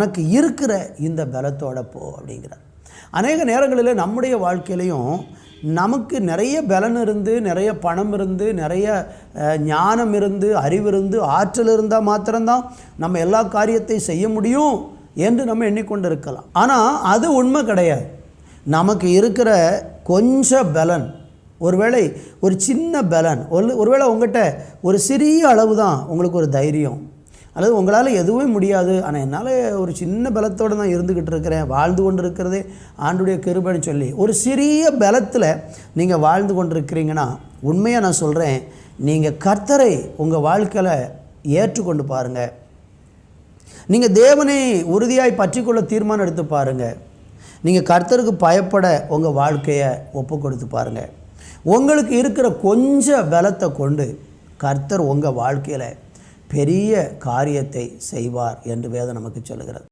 எனக்கு இருக்கிற இந்த பலத்தோட போ அப்படிங்கிறார். அநேக நேரங்களில் நம்முடைய வாழ்க்கையிலையும் நமக்கு நிறைய பலன் இருந்து, நிறைய பணம் இருந்து, நிறைய ஞானம் இருந்து, அறிவு இருந்து, ஆற்றல் இருந்தால் மாத்திரம்தான் நம்ம எல்லா காரியத்தையும் செய்ய முடியும் என்று நம்ம எண்ணிக்கொண்டு இருக்கலாம். ஆனால் அது உண்மை கிடையாது. நமக்கு இருக்கிற கொஞ்சம் பலன், ஒருவேளை ஒரு சின்ன பலன், ஒருவேளை உங்கள்கிட்ட ஒரு சிறிய அளவு தான் உங்களுக்கு ஒரு தைரியம், அல்லது உங்களால் எதுவுமே முடியாது, ஆனால் என்னால் ஒரு சின்ன பலத்தோடு நான் இருந்துக்கிட்டு இருக்கிறேன், வாழ்ந்து கொண்டு இருக்கிறதே ஆண்டுடைய கிருபைன்னு சொல்லி ஒரு சிறிய பலத்தில் நீங்கள் வாழ்ந்து கொண்டு இருக்கிறீங்கன்னா, உண்மையாக நான் சொல்கிறேன், நீங்கள் கர்த்தரை உங்கள் வாழ்க்கையில் ஏற்றுக்கொண்டு பாருங்கள். நீங்கள் தேவனை உறுதியாய் பற்றிக்கொள்ள தீர்மானம் எடுத்து பாருங்கள். நீங்கள் கர்த்தருக்கு பயப்பட உங்கள் வாழ்க்கையை ஒப்பு கொடுத்து பாருங்கள். உங்களுக்கு இருக்கிற கொஞ்சம் பலத்தை கொண்டு கர்த்தர் உங்கள் வாழ்க்கையில் பெரிய காரியத்தை செய்வார் என்று வேதம் நமக்கு சொல்லுகிறது.